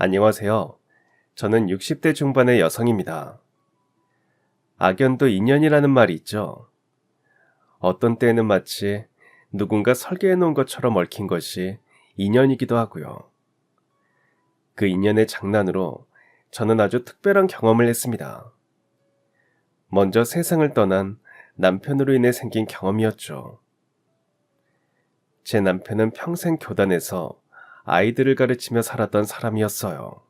안녕하세요. 저는 60대 중반의 여성입니다. 악연도 인연이라는 말이 있죠. 어떤 때에는 마치 누군가 설계해 놓은 것처럼 얽힌 것이 인연이기도 하고요. 그 인연의 장난으로 저는 아주 특별한 경험을 했습니다. 먼저 세상을 떠난 남편으로 인해 생긴 경험이었죠. 제 남편은 평생 교단에서 아이들을 가르치며 살았던 사람이었어요.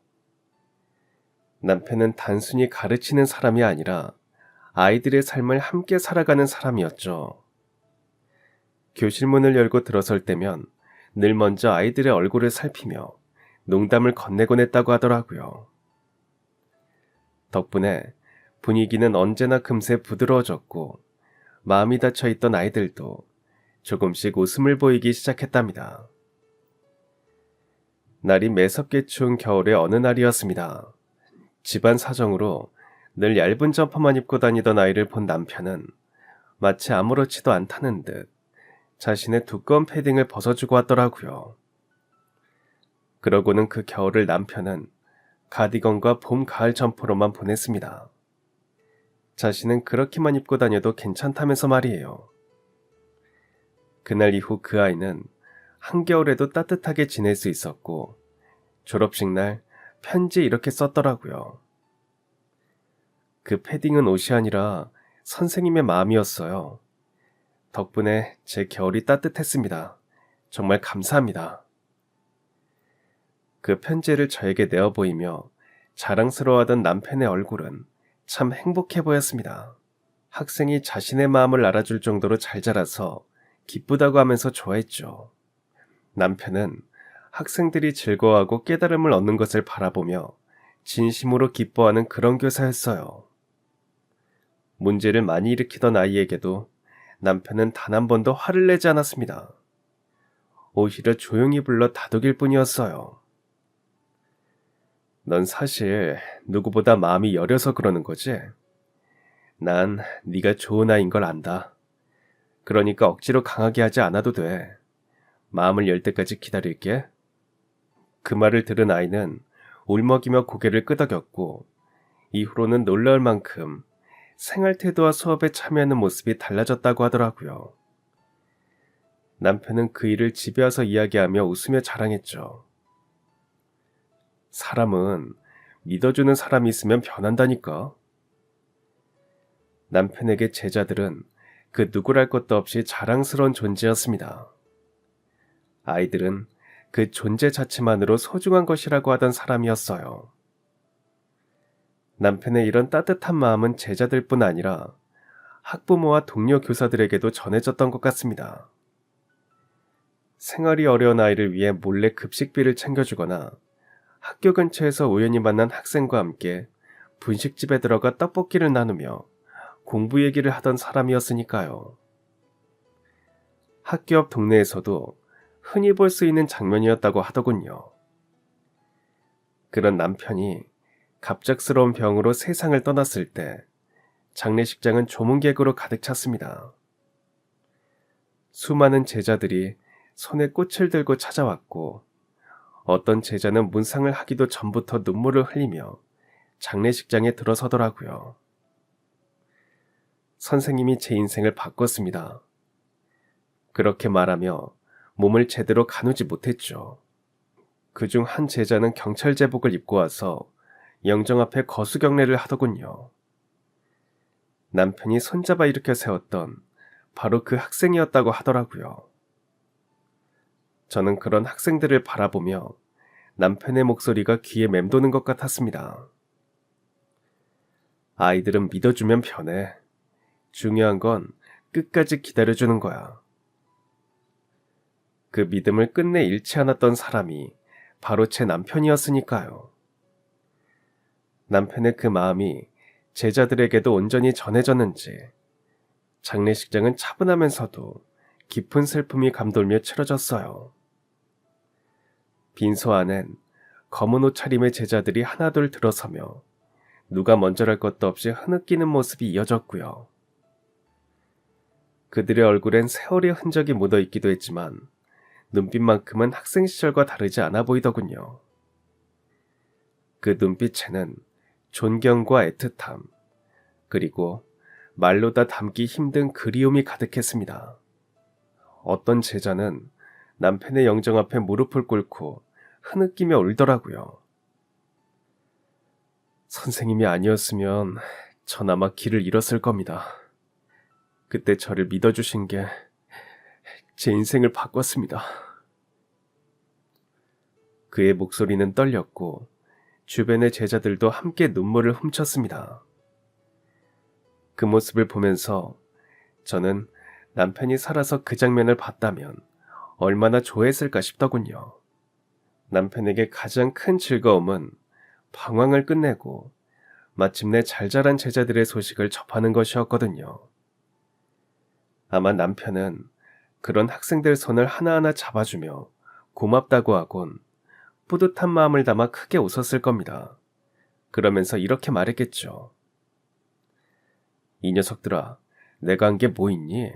남편은 단순히 가르치는 사람이 아니라 아이들의 삶을 함께 살아가는 사람이었죠. 교실 문을 열고 들어설 때면 늘 먼저 아이들의 얼굴을 살피며 농담을 건네곤 했다고 하더라고요. 덕분에 분위기는 언제나 금세 부드러워졌고 마음이 닫혀있던 아이들도 조금씩 웃음을 보이기 시작했답니다. 날이 매섭게 추운 겨울의 어느 날이었습니다. 집안 사정으로 늘 얇은 점퍼만 입고 다니던 아이를 본 남편은 마치 아무렇지도 않다는 듯 자신의 두꺼운 패딩을 벗어주고 왔더라고요. 그러고는 그 겨울을 남편은 가디건과 봄, 가을 점퍼로만 보냈습니다. 자신은 그렇게만 입고 다녀도 괜찮다면서 말이에요. 그날 이후 그 아이는 한겨울에도 따뜻하게 지낼 수 있었고 졸업식 날 편지에 이렇게 썼더라고요. 그 패딩은 옷이 아니라 선생님의 마음이었어요. 덕분에 제 겨울이 따뜻했습니다. 정말 감사합니다. 그 편지를 저에게 내어 보이며 자랑스러워하던 남편의 얼굴은 참 행복해 보였습니다. 학생이 자신의 마음을 알아줄 정도로 잘 자라서 기쁘다고 하면서 좋아했죠. 남편은 학생들이 즐거워하고 깨달음을 얻는 것을 바라보며 진심으로 기뻐하는 그런 교사였어요. 문제를 많이 일으키던 아이에게도 남편은 단 한 번도 화를 내지 않았습니다. 오히려 조용히 불러 다독일 뿐이었어요. 넌 사실 누구보다 마음이 여려서 그러는 거지? 난 네가 좋은 아이인 걸 안다. 그러니까 억지로 강하게 하지 않아도 돼. 마음을 열 때까지 기다릴게. 그 말을 들은 아이는 울먹이며 고개를 끄덕였고 이후로는 놀라울 만큼 생활 태도와 수업에 참여하는 모습이 달라졌다고 하더라고요. 남편은 그 일을 집에 와서 이야기하며 웃으며 자랑했죠. 사람은 믿어주는 사람이 있으면 변한다니까. 남편에게 제자들은 그 누구랄 것도 없이 자랑스러운 존재였습니다. 아이들은 그 존재 자체만으로 소중한 것이라고 하던 사람이었어요. 남편의 이런 따뜻한 마음은 제자들뿐 아니라 학부모와 동료 교사들에게도 전해졌던 것 같습니다. 생활이 어려운 아이를 위해 몰래 급식비를 챙겨주거나 학교 근처에서 우연히 만난 학생과 함께 분식집에 들어가 떡볶이를 나누며 공부 얘기를 하던 사람이었으니까요. 학교 옆 동네에서도 흔히 볼 수 있는 장면이었다고 하더군요. 그런 남편이 갑작스러운 병으로 세상을 떠났을 때 장례식장은 조문객으로 가득 찼습니다. 수많은 제자들이 손에 꽃을 들고 찾아왔고 어떤 제자는 문상을 하기도 전부터 눈물을 흘리며 장례식장에 들어서더라고요. 선생님이 제 인생을 바꿨습니다. 그렇게 말하며 몸을 제대로 가누지 못했죠. 그중 한 제자는 경찰 제복을 입고 와서 영정 앞에 거수경례를 하더군요. 남편이 손잡아 일으켜 세웠던 바로 그 학생이었다고 하더라고요. 저는 그런 학생들을 바라보며 남편의 목소리가 귀에 맴도는 것 같았습니다. 아이들은 믿어주면 변해. 중요한 건 끝까지 기다려주는 거야. 그 믿음을 끝내 잃지 않았던 사람이 바로 제 남편이었으니까요. 남편의 그 마음이 제자들에게도 온전히 전해졌는지 장례식장은 차분하면서도 깊은 슬픔이 감돌며 치러졌어요. 빈소 안엔 검은 옷차림의 제자들이 하나둘 들어서며 누가 먼저랄 것도 없이 흐느끼는 모습이 이어졌고요. 그들의 얼굴엔 세월의 흔적이 묻어있기도 했지만 눈빛만큼은 학생 시절과 다르지 않아 보이더군요. 그 눈빛에는 존경과 애틋함, 그리고 말로 다 담기 힘든 그리움이 가득했습니다. 어떤 제자는 남편의 영정 앞에 무릎을 꿇고 흐느끼며 울더라고요. 선생님이 아니었으면 전 아마 길을 잃었을 겁니다. 그때 저를 믿어주신 게 제 인생을 바꿨습니다. 그의 목소리는 떨렸고 주변의 제자들도 함께 눈물을 훔쳤습니다. 그 모습을 보면서 저는 남편이 살아서 그 장면을 봤다면 얼마나 좋아했을까 싶더군요. 남편에게 가장 큰 즐거움은 방황을 끝내고 마침내 잘 자란 제자들의 소식을 접하는 것이었거든요. 아마 남편은 그런 학생들 손을 하나하나 잡아주며 고맙다고 하곤 뿌듯한 마음을 담아 크게 웃었을 겁니다. 그러면서 이렇게 말했겠죠. 이 녀석들아, 내가 한 게 뭐 있니?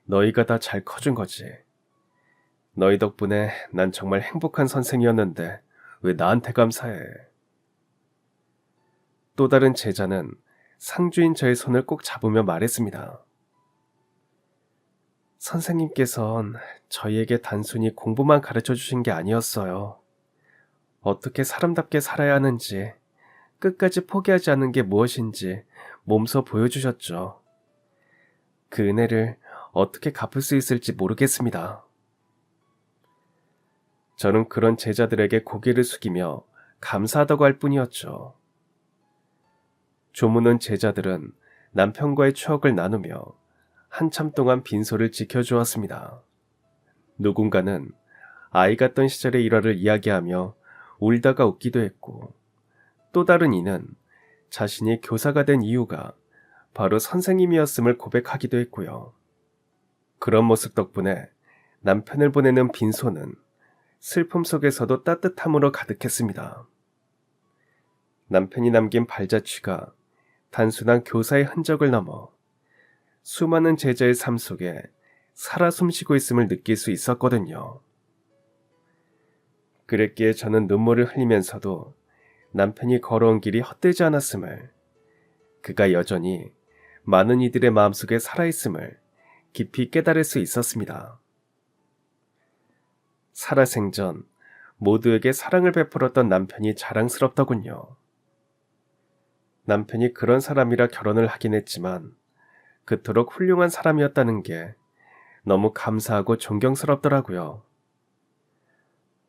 너희가 다 잘 커준 거지. 너희 덕분에 난 정말 행복한 선생이었는데 왜 나한테 감사해? 또 다른 제자는 상주인 저의 손을 꼭 잡으며 말했습니다. 선생님께선 저희에게 단순히 공부만 가르쳐 주신 게 아니었어요. 어떻게 사람답게 살아야 하는지, 끝까지 포기하지 않는 게 무엇인지 몸소 보여주셨죠. 그 은혜를 어떻게 갚을 수 있을지 모르겠습니다. 저는 그런 제자들에게 고개를 숙이며 감사하다고 할 뿐이었죠. 조문은 제자들은 남편과의 추억을 나누며 한참 동안 빈소를 지켜주었습니다. 누군가는 아이 같던 시절의 일화를 이야기하며 울다가 웃기도 했고, 또 다른 이는 자신이 교사가 된 이유가 바로 선생님이었음을 고백하기도 했고요. 그런 모습 덕분에 남편을 보내는 빈소는 슬픔 속에서도 따뜻함으로 가득했습니다. 남편이 남긴 발자취가 단순한 교사의 흔적을 넘어 수많은 제자의 삶 속에 살아 숨쉬고 있음을 느낄 수 있었거든요. 그랬기에 저는 눈물을 흘리면서도 남편이 걸어온 길이 헛되지 않았음을, 그가 여전히 많은 이들의 마음속에 살아있음을 깊이 깨달을 수 있었습니다. 살아생전 모두에게 사랑을 베풀었던 남편이 자랑스럽더군요. 남편이 그런 사람이라 결혼을 하긴 했지만 그토록 훌륭한 사람이었다는 게 너무 감사하고 존경스럽더라고요.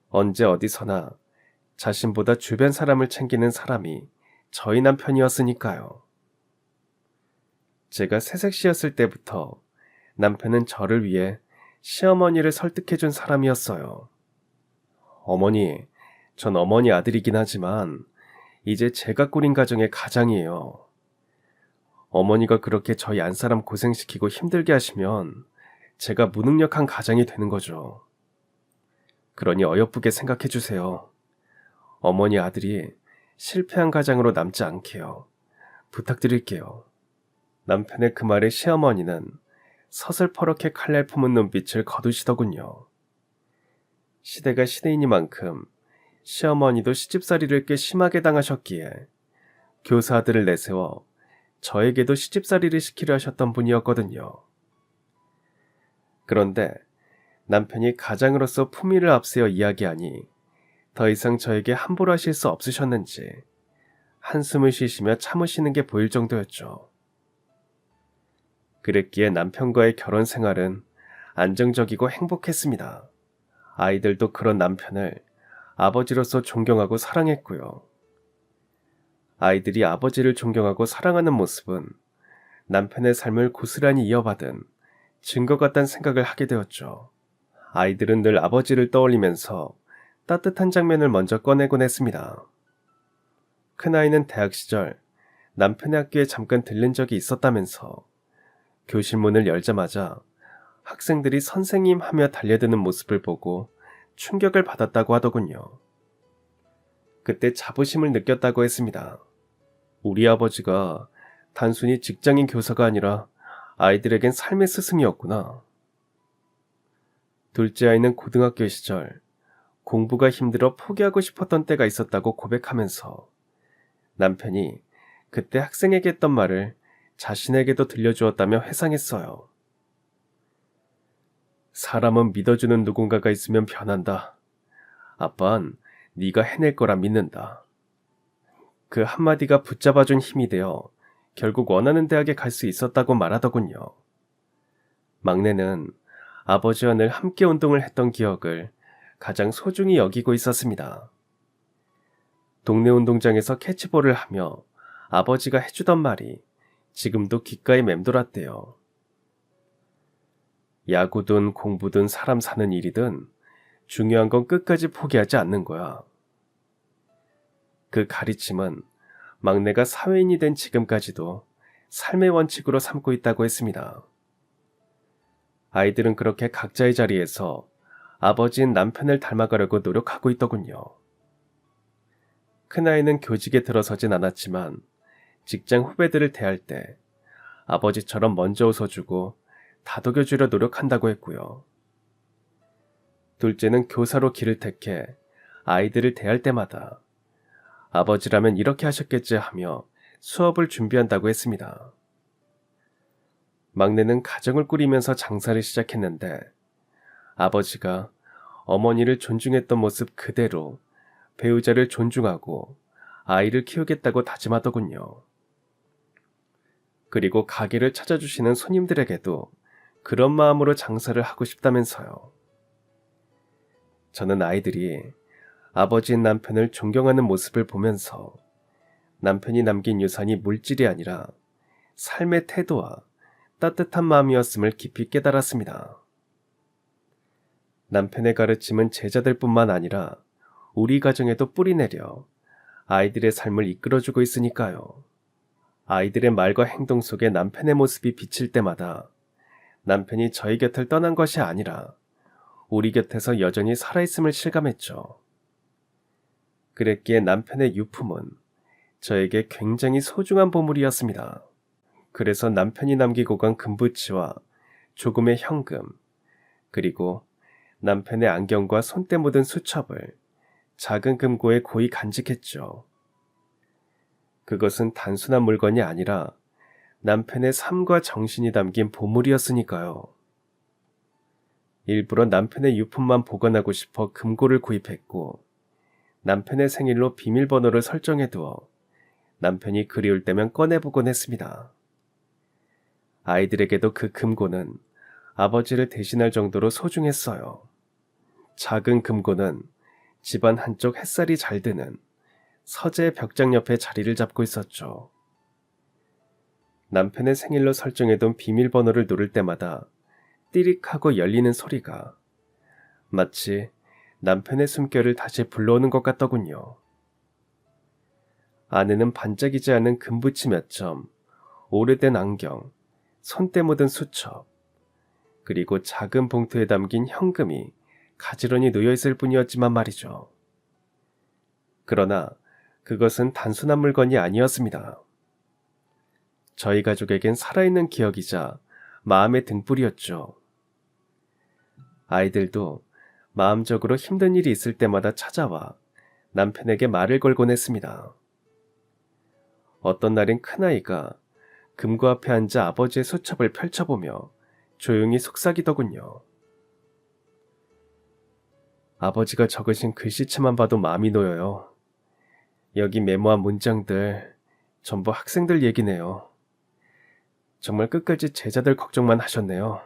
언제 어디서나 자신보다 주변 사람을 챙기는 사람이 저희 남편이었으니까요. 제가 새색시였을 때부터 남편은 저를 위해 시어머니를 설득해준 사람이었어요. 어머니, 전 어머니 아들이긴 하지만 이제 제가 꾸린 가정의 가장이에요. 어머니가 그렇게 저희 안사람 고생시키고 힘들게 하시면 제가 무능력한 가장이 되는 거죠. 그러니 어여쁘게 생각해 주세요. 어머니 아들이 실패한 가장으로 남지 않게요. 부탁드릴게요. 남편의 그 말에 시어머니는 서슬퍼렇게 칼날 품은 눈빛을 거두시더군요. 시대가 시대이니만큼 시어머니도 시집살이를 꽤 심하게 당하셨기에 교사 아들을 내세워 저에게도 시집살이를 시키려 하셨던 분이었거든요. 그런데 남편이 가장으로서 품위를 앞세워 이야기하니 더 이상 저에게 함부로 하실 수 없으셨는지 한숨을 쉬시며 참으시는 게 보일 정도였죠. 그랬기에 남편과의 결혼 생활은 안정적이고 행복했습니다. 아이들도 그런 남편을 아버지로서 존경하고 사랑했고요. 아이들이 아버지를 존경하고 사랑하는 모습은 남편의 삶을 고스란히 이어받은 증거 같다는 생각을 하게 되었죠. 아이들은 늘 아버지를 떠올리면서 따뜻한 장면을 먼저 꺼내곤 했습니다. 큰아이는 대학 시절 남편의 학교에 잠깐 들른 적이 있었다면서 교실 문을 열자마자 학생들이 선생님 하며 달려드는 모습을 보고 충격을 받았다고 하더군요. 그때 자부심을 느꼈다고 했습니다. 우리 아버지가 단순히 직장인 교사가 아니라 아이들에겐 삶의 스승이었구나. 둘째 아이는 고등학교 시절 공부가 힘들어 포기하고 싶었던 때가 있었다고 고백하면서 남편이 그때 학생에게 했던 말을 자신에게도 들려주었다며 회상했어요. 사람은 믿어주는 누군가가 있으면 변한다. 아빠는 네가 해낼 거라 믿는다. 그 한마디가 붙잡아준 힘이 되어 결국 원하는 대학에 갈 수 있었다고 말하더군요. 막내는 아버지와 늘 함께 운동을 했던 기억을 가장 소중히 여기고 있었습니다. 동네 운동장에서 캐치볼을 하며 아버지가 해주던 말이 지금도 귓가에 맴돌았대요. 야구든 공부든 사람 사는 일이든 중요한 건 끝까지 포기하지 않는 거야. 그 가르침은 막내가 사회인이 된 지금까지도 삶의 원칙으로 삼고 있다고 했습니다. 아이들은 그렇게 각자의 자리에서 아버지인 남편을 닮아가려고 노력하고 있더군요. 큰아이는 교직에 들어서진 않았지만 직장 후배들을 대할 때 아버지처럼 먼저 웃어주고 다독여주려 노력한다고 했고요. 둘째는 교사로 길을 택해 아이들을 대할 때마다 아버지라면 이렇게 하셨겠지 하며 수업을 준비한다고 했습니다. 막내는 가정을 꾸리면서 장사를 시작했는데 아버지가 어머니를 존중했던 모습 그대로 배우자를 존중하고 아이를 키우겠다고 다짐하더군요. 그리고 가게를 찾아주시는 손님들에게도 그런 마음으로 장사를 하고 싶다면서요. 저는 아이들이 아버지인 남편을 존경하는 모습을 보면서 남편이 남긴 유산이 물질이 아니라 삶의 태도와 따뜻한 마음이었음을 깊이 깨달았습니다. 남편의 가르침은 제자들뿐만 아니라 우리 가정에도 뿌리내려 아이들의 삶을 이끌어주고 있으니까요. 아이들의 말과 행동 속에 남편의 모습이 비칠 때마다 남편이 저희 곁을 떠난 것이 아니라 우리 곁에서 여전히 살아있음을 실감했죠. 그랬기에 남편의 유품은 저에게 굉장히 소중한 보물이었습니다. 그래서 남편이 남기고 간 금부치와 조금의 현금, 그리고 남편의 안경과 손때 묻은 수첩을 작은 금고에 고이 간직했죠. 그것은 단순한 물건이 아니라 남편의 삶과 정신이 담긴 보물이었으니까요. 일부러 남편의 유품만 보관하고 싶어 금고를 구입했고 남편의 생일로 비밀번호를 설정해두어 남편이 그리울 때면 꺼내보곤 했습니다. 아이들에게도 그 금고는 아버지를 대신할 정도로 소중했어요. 작은 금고는 집안 한쪽 햇살이 잘 드는 서재 벽장 옆에 자리를 잡고 있었죠. 남편의 생일로 설정해둔 비밀번호를 누를 때마다 띠릭하고 열리는 소리가 마치 남편의 숨결을 다시 불러오는 것 같더군요. 아내는 반짝이지 않은 금붙이 몇 점, 오래된 안경, 손때 묻은 수첩, 그리고 작은 봉투에 담긴 현금이 가지런히 놓여있을 뿐이었지만 말이죠. 그러나 그것은 단순한 물건이 아니었습니다. 저희 가족에겐 살아있는 기억이자 마음의 등불이었죠. 아이들도 마음적으로 힘든 일이 있을 때마다 찾아와 남편에게 말을 걸곤 했습니다. 어떤 날엔 큰아이가 금고 앞에 앉아 아버지의 수첩을 펼쳐보며 조용히 속삭이더군요. 아버지가 적으신 글씨체만 봐도 마음이 놓여요. 여기 메모한 문장들 전부 학생들 얘기네요. 정말 끝까지 제자들 걱정만 하셨네요.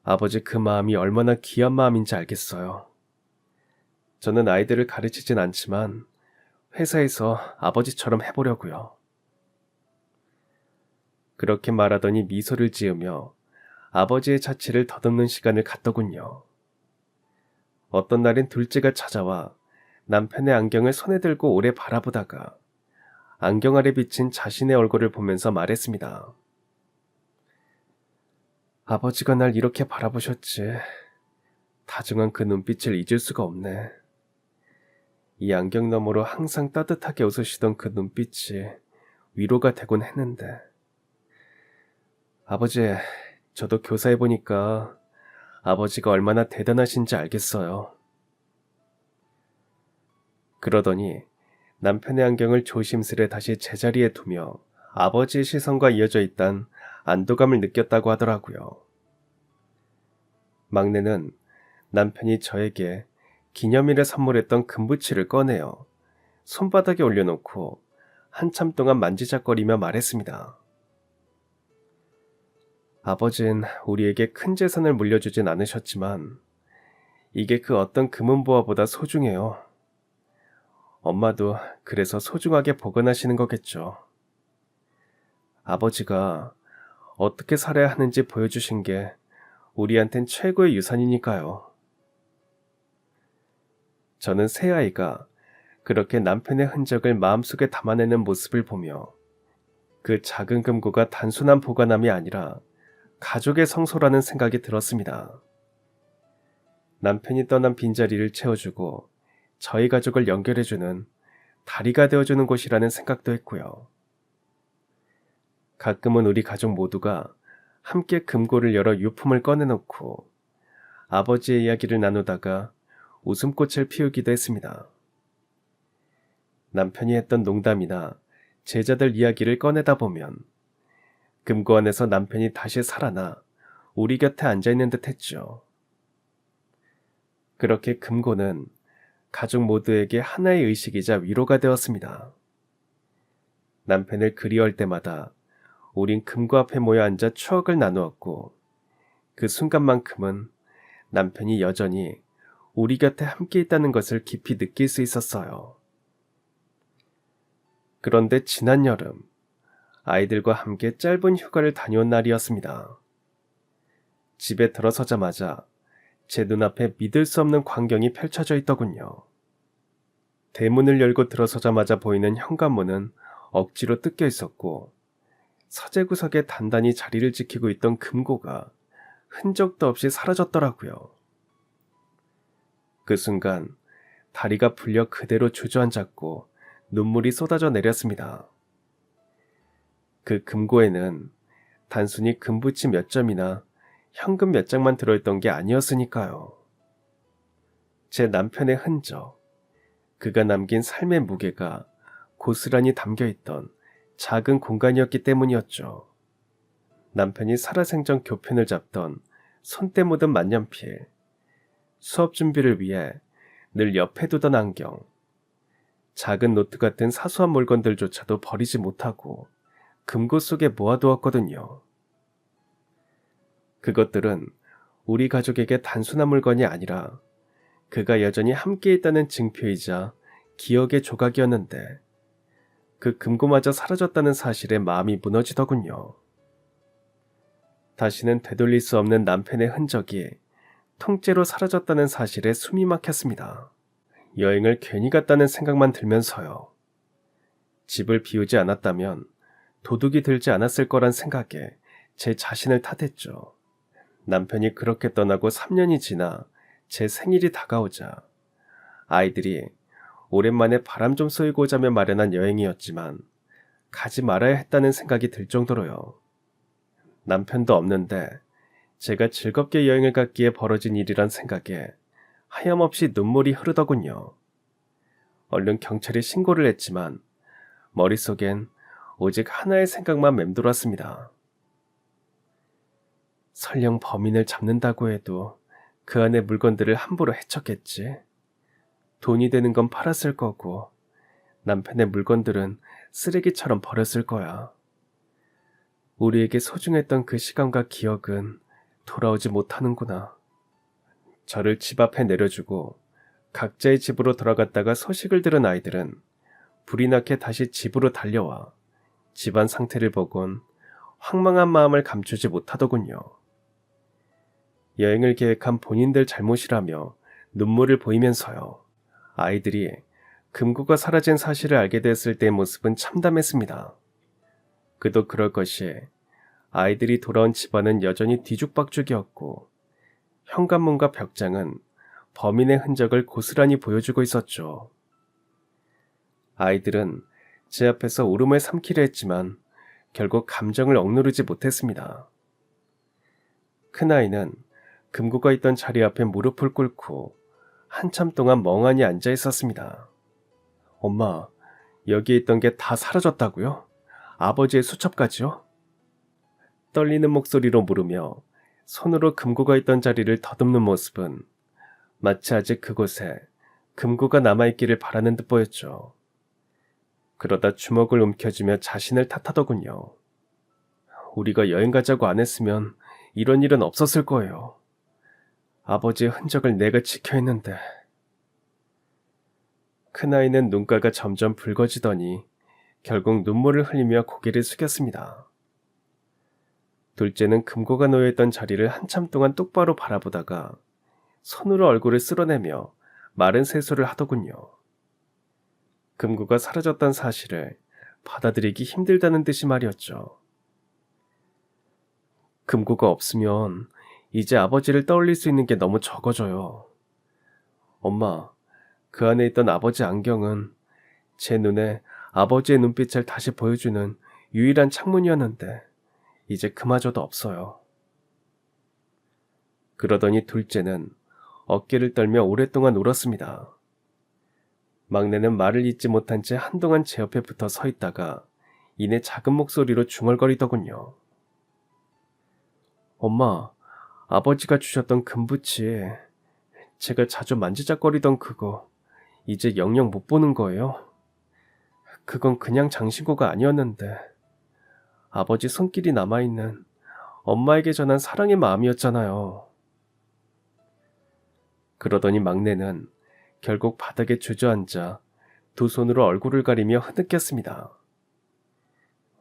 아버지 그 마음이 얼마나 귀한 마음인지 알겠어요. 저는 아이들을 가르치진 않지만 회사에서 아버지처럼 해보려고요. 그렇게 말하더니 미소를 지으며 아버지의 자취를 더듬는 시간을 갖더군요. 어떤 날엔 둘째가 찾아와 남편의 안경을 손에 들고 오래 바라보다가 안경 아래 비친 자신의 얼굴을 보면서 말했습니다. 아버지가 날 이렇게 바라보셨지. 다정한 그 눈빛을 잊을 수가 없네. 이 안경 너머로 항상 따뜻하게 웃으시던 그 눈빛이 위로가 되곤 했는데. 아버지, 저도 교사해보니까 아버지가 얼마나 대단하신지 알겠어요. 그러더니 남편의 안경을 조심스레 다시 제자리에 두며 아버지의 시선과 이어져 있던 안도감을 느꼈다고 하더라고요. 막내는 남편이 저에게 기념일에 선물했던 금부치를 꺼내어 손바닥에 올려놓고 한참 동안 만지작거리며 말했습니다. 아버진 우리에게 큰 재산을 물려주진 않으셨지만 이게 그 어떤 금은보화보다 소중해요. 엄마도 그래서 소중하게 보관하시는 거겠죠. 아버지가 어떻게 살아야 하는지 보여주신 게 우리한텐 최고의 유산이니까요. 저는 새아이가 그렇게 남편의 흔적을 마음속에 담아내는 모습을 보며 그 작은 금고가 단순한 보관함이 아니라 가족의 성소라는 생각이 들었습니다. 남편이 떠난 빈자리를 채워주고 저희 가족을 연결해주는 다리가 되어주는 곳이라는 생각도 했고요. 가끔은 우리 가족 모두가 함께 금고를 열어 유품을 꺼내놓고 아버지의 이야기를 나누다가 웃음꽃을 피우기도 했습니다. 남편이 했던 농담이나 제자들 이야기를 꺼내다 보면 금고 안에서 남편이 다시 살아나 우리 곁에 앉아있는 듯 했죠. 그렇게 금고는 가족 모두에게 하나의 의식이자 위로가 되었습니다. 남편을 그리워할 때마다 우린 금고 앞에 모여 앉아 추억을 나누었고 그 순간만큼은 남편이 여전히 우리 곁에 함께 있다는 것을 깊이 느낄 수 있었어요. 그런데 지난 여름 아이들과 함께 짧은 휴가를 다녀온 날이었습니다. 집에 들어서자마자 제 눈앞에 믿을 수 없는 광경이 펼쳐져 있더군요. 대문을 열고 들어서자마자 보이는 현관문은 억지로 뜯겨 있었고 서재 구석에 단단히 자리를 지키고 있던 금고가 흔적도 없이 사라졌더라고요. 그 순간 다리가 풀려 그대로 주저앉았고 눈물이 쏟아져 내렸습니다. 그 금고에는 단순히 금붙이 몇 점이나 현금 몇 장만 들어있던 게 아니었으니까요. 제 남편의 흔적, 그가 남긴 삶의 무게가 고스란히 담겨있던 작은 공간이었기 때문이었죠. 남편이 살아생전 교편을 잡던 손때 묻은 만년필, 수업 준비를 위해 늘 옆에 두던 안경, 작은 노트 같은 사소한 물건들조차도 버리지 못하고 금고 속에 모아두었거든요. 그것들은 우리 가족에게 단순한 물건이 아니라 그가 여전히 함께 있다는 증표이자 기억의 조각이었는데 그 금고마저 사라졌다는 사실에 마음이 무너지더군요. 다시는 되돌릴 수 없는 남편의 흔적이 통째로 사라졌다는 사실에 숨이 막혔습니다. 여행을 괜히 갔다는 생각만 들면서요. 집을 비우지 않았다면 도둑이 들지 않았을 거란 생각에 제 자신을 탓했죠. 남편이 그렇게 떠나고 3년이 지나 제 생일이 다가오자 아이들이 오랜만에 바람 좀 쐬고 오자며 마련한 여행이었지만 가지 말아야 했다는 생각이 들 정도로요. 남편도 없는데 제가 즐겁게 여행을 갔기에 벌어진 일이란 생각에 하염없이 눈물이 흐르더군요. 얼른 경찰에 신고를 했지만 머릿속엔 오직 하나의 생각만 맴돌았습니다. 설령 범인을 잡는다고 해도 그 안의 물건들을 함부로 해쳤겠지. 돈이 되는 건 팔았을 거고 남편의 물건들은 쓰레기처럼 버렸을 거야. 우리에게 소중했던 그 시간과 기억은 돌아오지 못하는구나. 저를 집 앞에 내려주고 각자의 집으로 돌아갔다가 소식을 들은 아이들은 불이 나게 다시 집으로 달려와 집안 상태를 보곤 황망한 마음을 감추지 못하더군요. 여행을 계획한 본인들 잘못이라며 눈물을 보이면서요. 아이들이 금고가 사라진 사실을 알게 됐을 때의 모습은 참담했습니다. 그도 그럴 것이 아이들이 돌아온 집안은 여전히 뒤죽박죽이었고 현관문과 벽장은 범인의 흔적을 고스란히 보여주고 있었죠. 아이들은 제 앞에서 울음을 삼키려 했지만 결국 감정을 억누르지 못했습니다. 큰아이는 금고가 있던 자리 앞에 무릎을 꿇고 한참 동안 멍하니 앉아 있었습니다. 엄마, 여기에 있던 게 다 사라졌다고요? 아버지의 수첩까지요? 떨리는 목소리로 물으며 손으로 금고가 있던 자리를 더듬는 모습은 마치 아직 그곳에 금고가 남아있기를 바라는 듯 보였죠. 그러다 주먹을 움켜쥐며 자신을 탓하더군요. 우리가 여행 가자고 안 했으면 이런 일은 없었을 거예요. 아버지의 흔적을 내가 지켜야 했는데. 큰아이는 눈가가 점점 붉어지더니 결국 눈물을 흘리며 고개를 숙였습니다. 둘째는 금고가 놓여있던 자리를 한참 동안 똑바로 바라보다가 손으로 얼굴을 쓸어내며 마른 세수를 하더군요. 금고가 사라졌다는 사실을 받아들이기 힘들다는 듯이 말이었죠. 금고가 없으면 이제 아버지를 떠올릴 수 있는 게 너무 적어져요. 엄마, 그 안에 있던 아버지 안경은 제 눈에 아버지의 눈빛을 다시 보여주는 유일한 창문이었는데 이제 그마저도 없어요. 그러더니 둘째는 어깨를 떨며 오랫동안 울었습니다. 막내는 말을 잇지 못한 채 한동안 제 옆에 붙어 서 있다가 이내 작은 목소리로 중얼거리더군요. 엄마, 아버지가 주셨던 금붙이 제가 자주 만지작거리던 그거 이제 영영 못 보는 거예요? 그건 그냥 장신구가 아니었는데 아버지 손길이 남아있는 엄마에게 전한 사랑의 마음이었잖아요. 그러더니 막내는 결국 바닥에 주저앉아 두 손으로 얼굴을 가리며 흐느꼈습니다.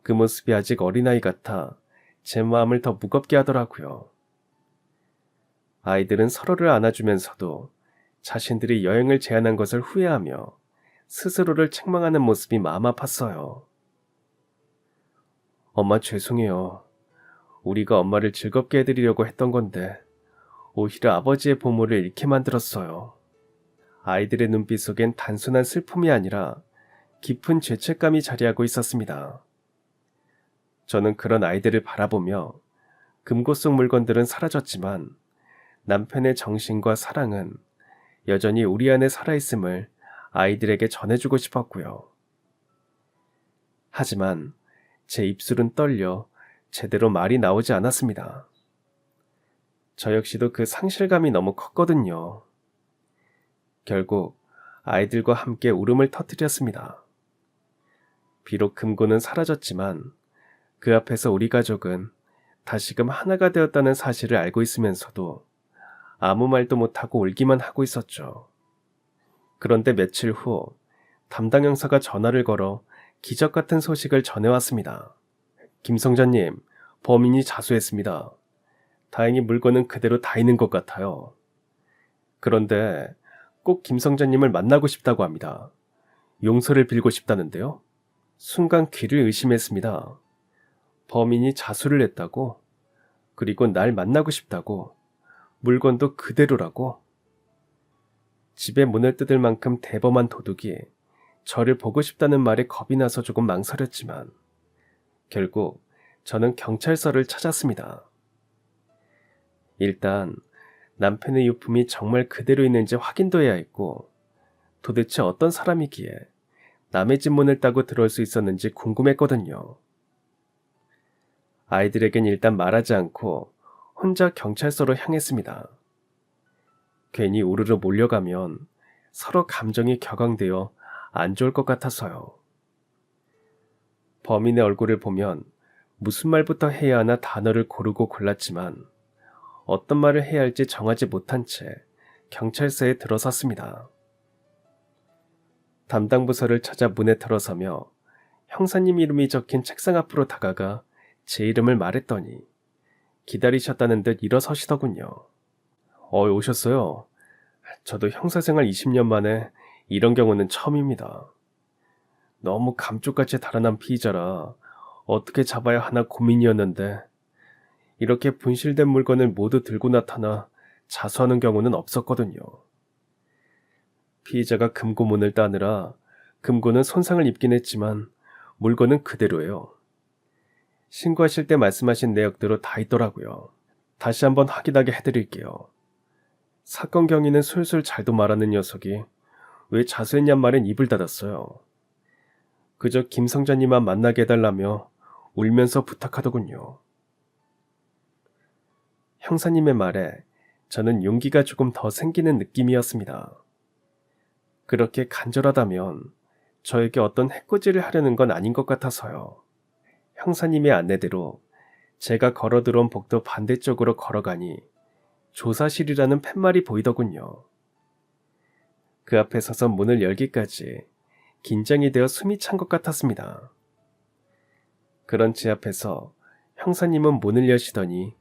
그 모습이 아직 어린아이 같아 제 마음을 더 무겁게 하더라고요. 아이들은 서로를 안아주면서도 자신들이 여행을 제안한 것을 후회하며 스스로를 책망하는 모습이 마음 아팠어요. 엄마 죄송해요. 우리가 엄마를 즐겁게 해드리려고 했던 건데 오히려 아버지의 보물을 잃게 만들었어요. 아이들의 눈빛 속엔 단순한 슬픔이 아니라 깊은 죄책감이 자리하고 있었습니다. 저는 그런 아이들을 바라보며 금고 속 물건들은 사라졌지만 남편의 정신과 사랑은 여전히 우리 안에 살아있음을 아이들에게 전해주고 싶었고요. 하지만 제 입술은 떨려 제대로 말이 나오지 않았습니다. 저 역시도 그 상실감이 너무 컸거든요. 결국 아이들과 함께 울음을 터뜨렸습니다. 비록 금고는 사라졌지만 그 앞에서 우리 가족은 다시금 하나가 되었다는 사실을 알고 있으면서도 아무 말도 못하고 울기만 하고 있었죠. 그런데 며칠 후 담당 형사가 전화를 걸어 기적 같은 소식을 전해왔습니다. 김성자님, 범인이 자수했습니다. 다행히 물건은 그대로 다 있는 것 같아요. 그런데 꼭 김성자님을 만나고 싶다고 합니다. 용서를 빌고 싶다는데요. 순간 귀를 의심했습니다. 범인이 자수를 했다고? 그리고 날 만나고 싶다고? 물건도 그대로라고? 집에 문을 뜯을 만큼 대범한 도둑이 저를 보고 싶다는 말에 겁이 나서 조금 망설였지만 결국 저는 경찰서를 찾았습니다. 일단 남편의 유품이 정말 그대로 있는지 확인도 해야 했고 도대체 어떤 사람이기에 남의 집 문을 따고 들어올 수 있었는지 궁금했거든요. 아이들에겐 일단 말하지 않고 혼자 경찰서로 향했습니다. 괜히 우르르 몰려가면 서로 감정이 격앙되어 안 좋을 것 같아서요. 범인의 얼굴을 보면 무슨 말부터 해야 하나 단어를 고르고 골랐지만 어떤 말을 해야 할지 정하지 못한 채 경찰서에 들어섰습니다. 담당 부서를 찾아 문에 들어서며 형사님 이름이 적힌 책상 앞으로 다가가 제 이름을 말했더니 기다리셨다는 듯 일어서시더군요. 오셨어요. 저도 형사생활 20년 만에 이런 경우는 처음입니다. 너무 감쪽같이 달아난 피의자라 어떻게 잡아야 하나 고민이었는데 이렇게 분실된 물건을 모두 들고 나타나 자수하는 경우는 없었거든요. 피의자가 금고문을 따느라 금고는 손상을 입긴 했지만 물건은 그대로예요. 신고하실 때 말씀하신 내역대로 다 있더라고요. 다시 한번 확인하게 해드릴게요. 사건 경위는 술술 잘도 말하는 녀석이 왜 자수했냔 말엔 입을 닫았어요. 그저 김성자님만 만나게 해달라며 울면서 부탁하더군요. 형사님의 말에 저는 용기가 조금 더 생기는 느낌이었습니다. 그렇게 간절하다면 저에게 어떤 해코지를 하려는 건 아닌 것 같아서요. 형사님의 안내대로 제가 걸어 들어온 복도 반대쪽으로 걸어가니 조사실이라는 팻말이 보이더군요. 그 앞에 서서 문을 열기까지 긴장이 되어 숨이 찬 것 같았습니다. 그런 제 앞에서 형사님은 문을 여시더니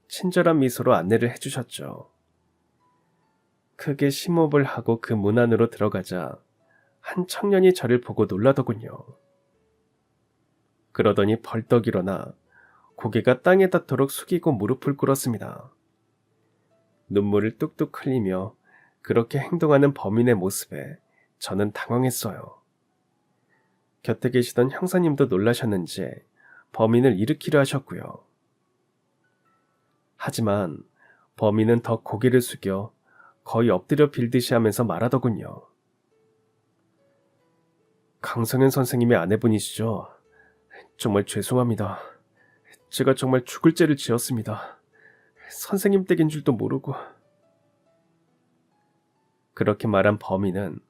친절한 미소로 안내를 해주셨죠. 크게 심호흡을 하고 그 문 안으로 들어가자 한 청년이 저를 보고 놀라더군요. 그러더니 벌떡 일어나 고개가 땅에 닿도록 숙이고 무릎을 꿇었습니다. 눈물을 뚝뚝 흘리며 그렇게 행동하는 범인의 모습에 저는 당황했어요. 곁에 계시던 형사님도 놀라셨는지 범인을 일으키려 하셨고요. 하지만 범인은 더 고개를 숙여 거의 엎드려 빌듯이 하면서 말하더군요. 강성현 선생님의 아내분이시죠? 정말 죄송합니다. 제가 정말 죽을 죄를 지었습니다. 선생님 댁인 줄도 모르고. 그렇게 말한 범인은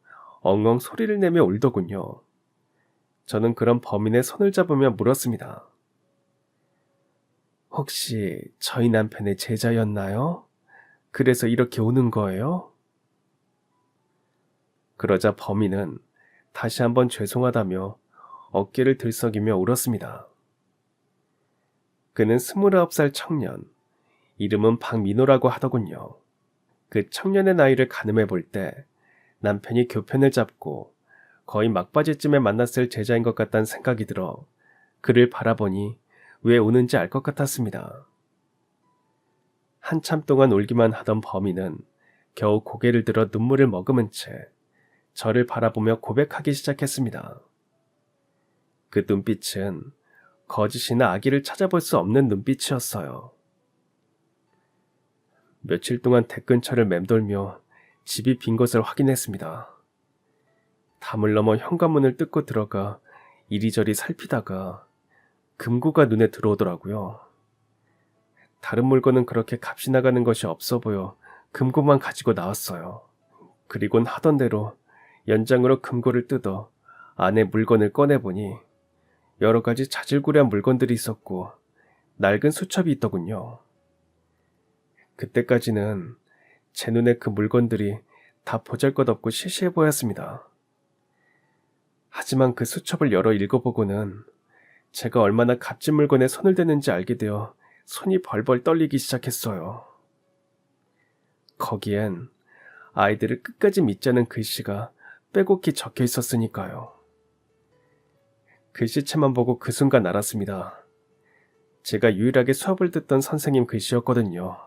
엉엉 소리를 내며 울더군요. 저는 그런 범인의 손을 잡으며 물었습니다. 혹시 저희 남편의 제자였나요? 그래서 이렇게 우는 거예요? 그러자 범인은 다시 한번 죄송하다며 어깨를 들썩이며 울었습니다. 그는 29살 청년, 이름은 박민호라고 하더군요. 그 청년의 나이를 가늠해 볼 때 남편이 교편을 잡고 거의 막바지쯤에 만났을 제자인 것 같다는 생각이 들어 그를 바라보니 왜 우는지 알 것 같았습니다. 한참 동안 울기만 하던 범인은 겨우 고개를 들어 눈물을 머금은 채 저를 바라보며 고백하기 시작했습니다. 그 눈빛은 거짓이나 악의를 찾아볼 수 없는 눈빛이었어요. 며칠 동안 댁 근처를 맴돌며 집이 빈 것을 확인했습니다. 담을 넘어 현관문을 뜯고 들어가 이리저리 살피다가 금고가 눈에 들어오더라고요. 다른 물건은 그렇게 값이 나가는 것이 없어 보여 금고만 가지고 나왔어요. 그리곤 하던 대로 연장으로 금고를 뜯어 안에 물건을 꺼내보니 여러 가지 자질구레한 물건들이 있었고 낡은 수첩이 있더군요. 그때까지는 제 눈에 그 물건들이 다 보잘것없고 시시해 보였습니다. 하지만 그 수첩을 열어 읽어보고는 제가 얼마나 값진 물건에 손을 대는지 알게 되어 손이 벌벌 떨리기 시작했어요. 거기엔 아이들을 끝까지 믿자는 글씨가 빼곡히 적혀 있었으니까요. 글씨체만 보고 그 순간 알았습니다. 제가 유일하게 수업을 듣던 선생님 글씨였거든요.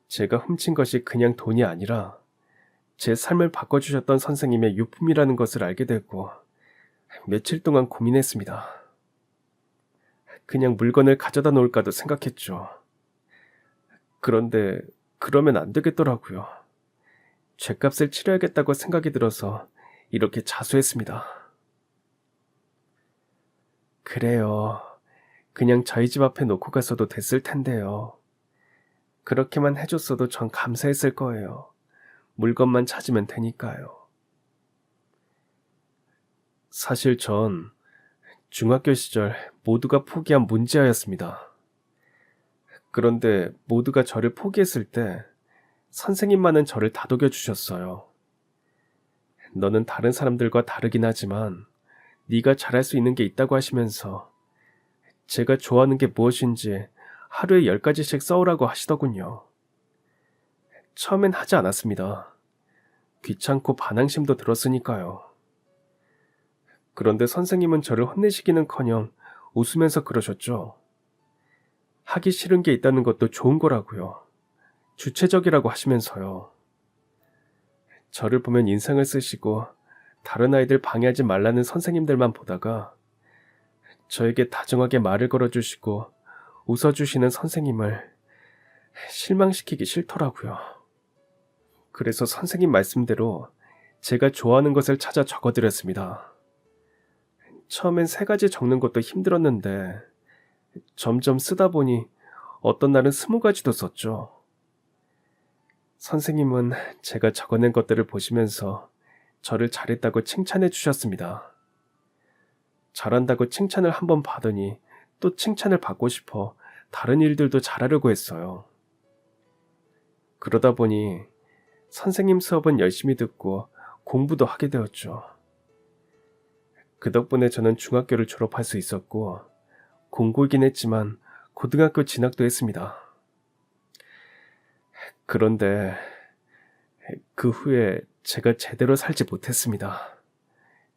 제가 훔친 것이 그냥 돈이 아니라 제 삶을 바꿔주셨던 선생님의 유품이라는 것을 알게 됐고 며칠 동안 고민했습니다. 그냥 물건을 가져다 놓을까도 생각했죠. 그런데 그러면 안 되겠더라고요. 죗값을 치러야겠다고 생각이 들어서 이렇게 자수했습니다. 그래요. 그냥 저희 집 앞에 놓고 갔어도 됐을 텐데요. 그렇게만 해줬어도 전 감사했을 거예요. 물건만 찾으면 되니까요. 사실 전 중학교 시절 모두가 포기한 문제아였습니다. 그런데 모두가 저를 포기했을 때 선생님만은 저를 다독여 주셨어요. 너는 다른 사람들과 다르긴 하지만 네가 잘할 수 있는 게 있다고 하시면서 제가 좋아하는 게 무엇인지 하루에 10가지씩 써오라고 하시더군요. 처음엔 하지 않았습니다. 귀찮고 반항심도 들었으니까요. 그런데 선생님은 저를 혼내시기는커녕 웃으면서 그러셨죠. 하기 싫은 게 있다는 것도 좋은 거라고요. 주체적이라고 하시면서요. 저를 보면 인상을 쓰시고 다른 아이들 방해하지 말라는 선생님들만 보다가 저에게 다정하게 말을 걸어주시고 웃어주시는 선생님을 실망시키기 싫더라고요. 그래서 선생님 말씀대로 제가 좋아하는 것을 찾아 적어드렸습니다. 처음엔 3가지 적는 것도 힘들었는데 점점 쓰다 보니 어떤 날은 20가지도 썼죠. 선생님은 제가 적어낸 것들을 보시면서 저를 잘했다고 칭찬해 주셨습니다. 잘한다고 칭찬을 한번 받으니 또 칭찬을 받고 싶어 다른 일들도 잘하려고 했어요. 그러다 보니 선생님 수업은 열심히 듣고 공부도 하게 되었죠. 그 덕분에 저는 중학교를 졸업할 수 있었고 공고이긴 했지만 고등학교 진학도 했습니다. 그런데 그 후에 제가 제대로 살지 못했습니다.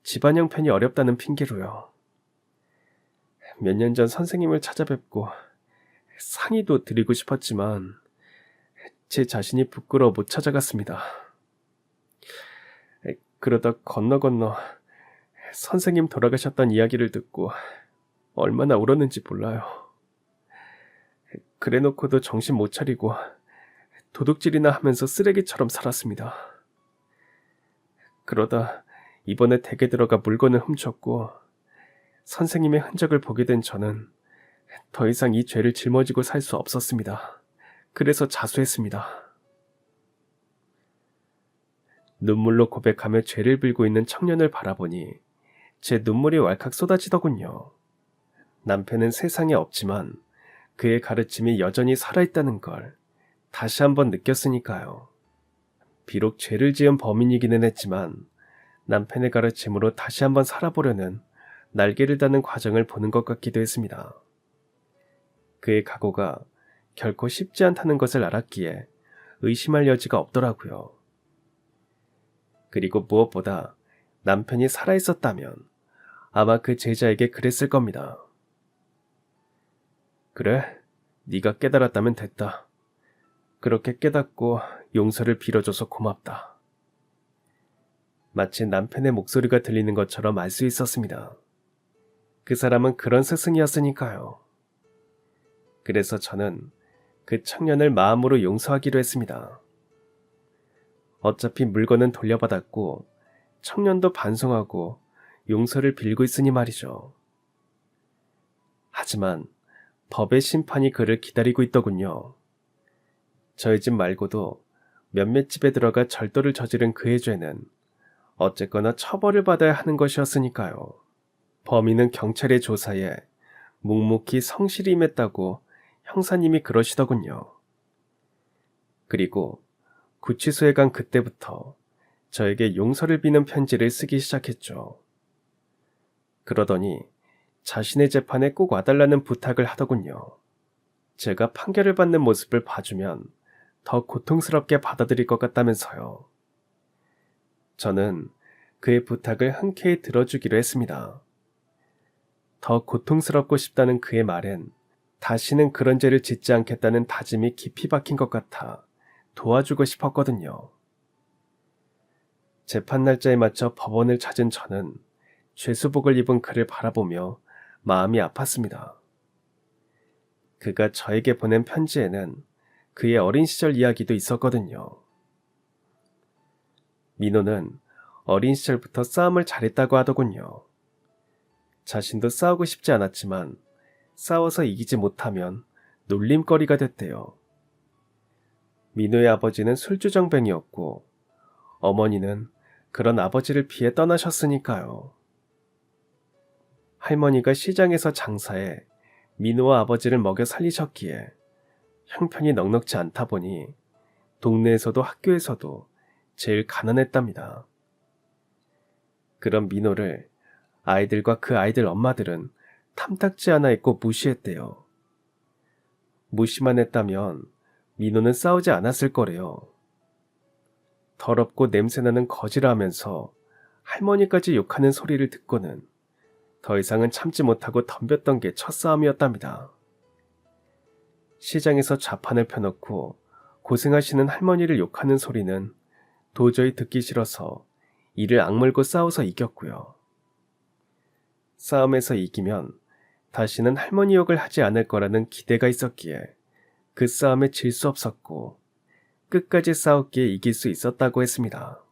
집안 형편이 어렵다는 핑계로요. 몇 년 전 선생님을 찾아뵙고 상의도 드리고 싶었지만 제 자신이 부끄러워 못 찾아갔습니다. 그러다 건너 선생님 돌아가셨던 이야기를 듣고 얼마나 울었는지 몰라요. 그래놓고도 정신 못 차리고 도둑질이나 하면서 쓰레기처럼 살았습니다. 그러다 이번에 댁에 들어가 물건을 훔쳤고 선생님의 흔적을 보게 된 저는 더 이상 이 죄를 짊어지고 살 수 없었습니다. 그래서 자수했습니다. 눈물로 고백하며 죄를 빌고 있는 청년을 바라보니 제 눈물이 왈칵 쏟아지더군요. 남편은 세상에 없지만 그의 가르침이 여전히 살아있다는 걸 다시 한번 느꼈으니까요. 비록 죄를 지은 범인이기는 했지만 남편의 가르침으로 다시 한번 살아보려는 날개를 다는 과정을 보는 것 같기도 했습니다. 그의 각오가 결코 쉽지 않다는 것을 알았기에 의심할 여지가 없더라고요. 그리고 무엇보다 남편이 살아있었다면 아마 그 제자에게 그랬을 겁니다. 그래, 네가 깨달았다면 됐다. 그렇게 깨닫고 용서를 빌어줘서 고맙다. 마치 남편의 목소리가 들리는 것처럼 알 수 있었습니다. 그 사람은 그런 스승이었으니까요. 그래서 저는 그 청년을 마음으로 용서하기로 했습니다. 어차피 물건은 돌려받았고 청년도 반성하고 용서를 빌고 있으니 말이죠. 하지만 법의 심판이 그를 기다리고 있더군요. 저희 집 말고도 몇몇 집에 들어가 절도를 저지른 그의 죄는 어쨌거나 처벌을 받아야 하는 것이었으니까요. 범인은 경찰의 조사에 묵묵히 성실히 임했다고 형사님이 그러시더군요. 그리고 구치소에 간 그때부터 저에게 용서를 비는 편지를 쓰기 시작했죠. 그러더니 자신의 재판에 꼭 와달라는 부탁을 하더군요. 제가 판결을 받는 모습을 봐주면 더 고통스럽게 받아들일 것 같다면서요. 저는 그의 부탁을 흔쾌히 들어주기로 했습니다. 더 고통스럽고 싶다는 그의 말엔 다시는 그런 죄를 짓지 않겠다는 다짐이 깊이 박힌 것 같아 도와주고 싶었거든요. 재판 날짜에 맞춰 법원을 찾은 저는 죄수복을 입은 그를 바라보며 마음이 아팠습니다. 그가 저에게 보낸 편지에는 그의 어린 시절 이야기도 있었거든요. 민호는 어린 시절부터 싸움을 잘했다고 하더군요. 자신도 싸우고 싶지 않았지만 싸워서 이기지 못하면 놀림거리가 됐대요. 민호의 아버지는 술주정뱅이였고 어머니는 그런 아버지를 피해 떠나셨으니까요. 할머니가 시장에서 장사해 민호와 아버지를 먹여 살리셨기에 형편이 넉넉지 않다 보니 동네에서도 학교에서도 제일 가난했답니다. 그런 민호를 아이들과 그 아이들 엄마들은 탐탁지 않아 했고 무시했대요. 무시만 했다면 민호는 싸우지 않았을 거래요. 더럽고 냄새나는 거지라 하면서 할머니까지 욕하는 소리를 듣고는 더 이상은 참지 못하고 덤볐던 게 첫싸움이었답니다. 시장에서 좌판을 펴놓고 고생하시는 할머니를 욕하는 소리는 도저히 듣기 싫어서 이를 악물고 싸워서 이겼고요. 싸움에서 이기면 다시는 할머니 욕을 하지 않을 거라는 기대가 있었기에 그 싸움에 질 수 없었고 끝까지 싸웠기에 이길 수 있었다고 했습니다.